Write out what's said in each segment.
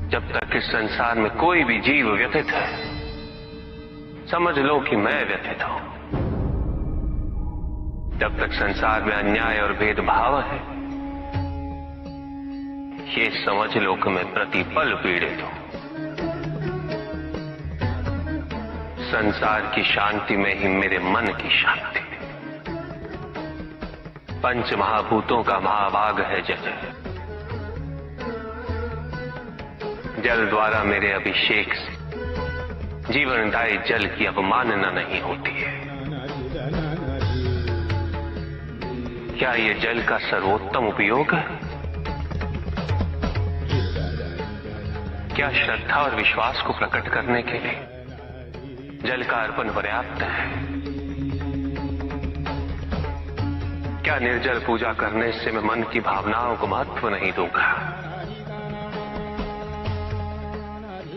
जब तक इस संसार में कोई भी जीव व्यथित है, समझ लो कि मैं व्यथित हूं। जब तक संसार में अन्याय और भेदभाव है, ये समझ लो कि मैं प्रतिपल पीड़ित हूं। संसार की शांति में ही मेरे मन की शांति। पंच महाभूतों का महाभाग है जल। जल द्वारा मेरे अभिषेक से जीवनदायी जल की अवमानना नहीं होती है। क्या ये जल का सर्वोत्तम उपयोग है? क्या श्रद्धा और विश्वास को प्रकट करने के लिए जल का अर्पण पर्याप्त है? क्या निर्जल पूजा करने से मैं मन की भावनाओं को महत्व नहीं दूंगा?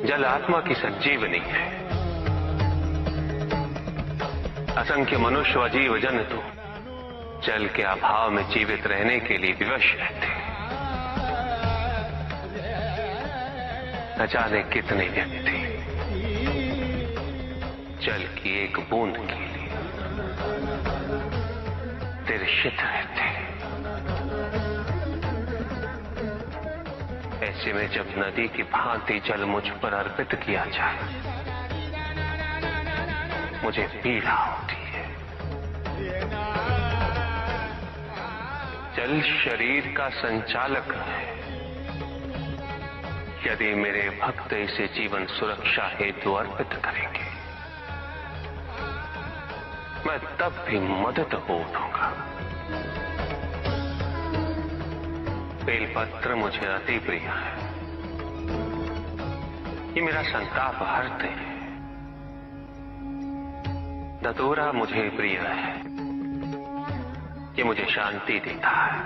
जल आत्मा की संजीवनी है। असंख्य मनुष्य व जीव जंतु जल के अभाव में जीवित रहने के लिए विवश रहते हैं। न जाने कितने व्यक्ति जल की एक बूंद के लिए तिरछित रहते हैं। ऐसे में जब नदी की भांति जल मुझ पर अर्पित किया जाए, मुझे पीड़ा होती है। जल शरीर का संचालक है। यदि मेरे भक्त इसे जीवन सुरक्षा हेतु अर्पित करेंगे, मैं तब भी मदद हो उठूंगा। बेलपत्र मुझे अति प्रिय है। ये मेरा संताप हरते हैं। धतूरा मुझे प्रिय है। ये मुझे शांति देता है।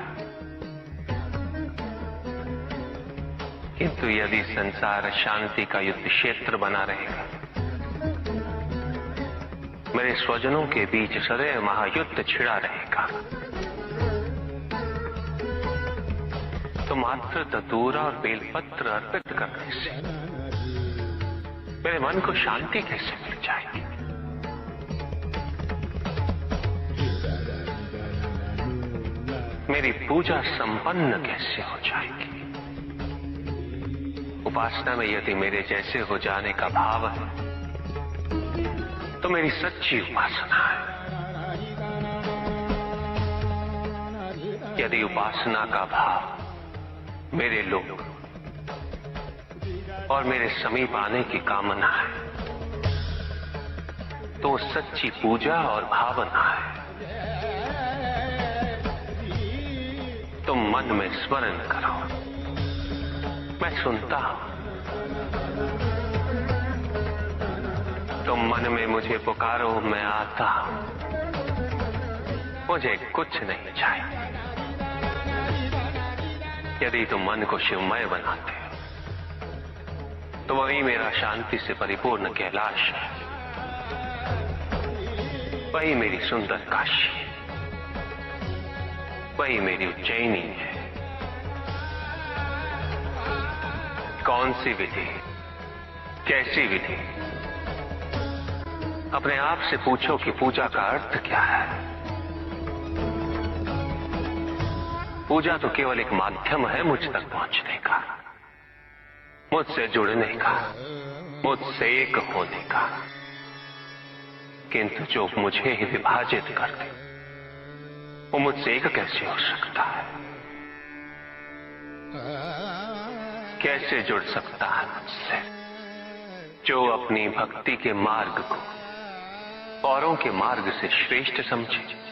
किंतु यदि संसार शांति का युद्ध क्षेत्र बना रहेगा, मेरे स्वजनों के बीच सदैव महायुद्ध छिड़ा रहेगा, तो मात्र धतूरा और बेलपत्र अर्पित करने से मेरे मन को शांति कैसे मिल जाएगी? मेरी पूजा संपन्न कैसे हो जाएगी? उपासना में यदि मेरे जैसे हो जाने का भाव है, तो मेरी सच्ची उपासना है। यदि उपासना का भाव मेरे लोग और मेरे समीप आने की कामना है, तो सच्ची पूजा और भावना है। तुम मन में स्मरण करो, मैं सुनता हूं। तुम मन में मुझे पुकारो, मैं आता हूं। मुझे कुछ नहीं चाहिए। यदि तुम मन को शिवमय बनाते हो, तो वही मेरा शांति से परिपूर्ण कैलाश है। वही मेरी सुंदर काशी है। वही मेरी उज्जैनी है। कौन सी विधि, कैसी विधि? अपने आप से पूछो कि पूजा का अर्थ क्या है। पूजा तो केवल एक माध्यम है मुझ तक पहुंचने का, मुझसे जुड़ने का, मुझसे एक होने का। किंतु जो मुझे ही विभाजित कर दे, वो मुझसे एक कैसे हो सकता है? कैसे जुड़ सकता है मुझसे? जो अपनी भक्ति के मार्ग को औरों के मार्ग से श्रेष्ठ समझे,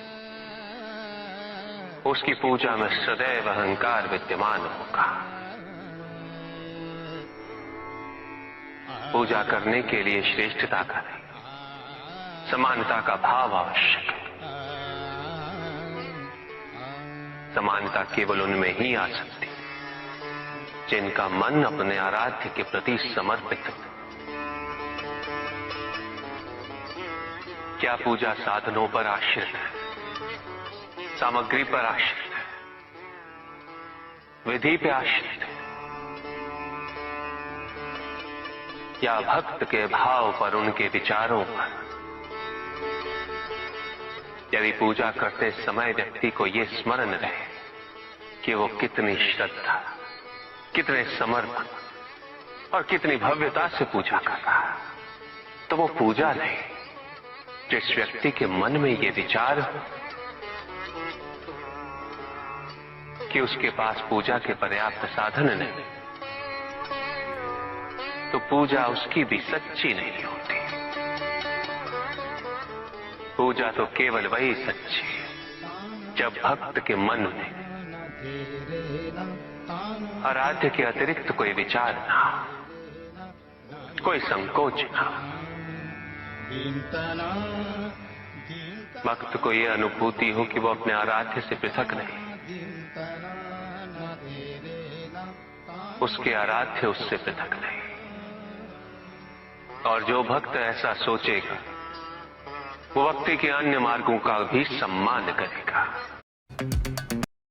उसकी पूजा में सदैव अहंकार विद्यमान होगा। पूजा करने के लिए श्रेष्ठता का नहीं, समानता का भाव आवश्यक है। समानता केवल उनमें ही आ सकती है जिनका मन अपने आराध्य के प्रति समर्पित है। क्या पूजा साधनों पर आश्रित है, सामग्री पर आश्रित है, विधि पे आश्रित है? या भक्त के भाव पर, उनके विचारों पर। यदि पूजा करते समय व्यक्ति को ये स्मरण रहे कि वो कितनी श्रद्धा, कितने समर्पण और कितनी भव्यता से पूजा कर रहा है, तो वो पूजा नहीं। जिस व्यक्ति के मन में ये विचार हो कि उसके पास पूजा के पर्याप्त साधन नहीं, तो पूजा उसकी भी सच्ची नहीं होती। पूजा तो केवल वही सच्ची है जब भक्त के मन में आराध्य के अतिरिक्त कोई विचार ना हो, कोई संकोच ना हो। भक्त को यह अनुभूति हो कि वो अपने आराध्य से पृथक नहीं, उसके आराध्य उससे पृथक नहीं। और जो भक्त ऐसा सोचेगा वो भक्ति के अन्य मार्गों का भी सम्मान करेगा।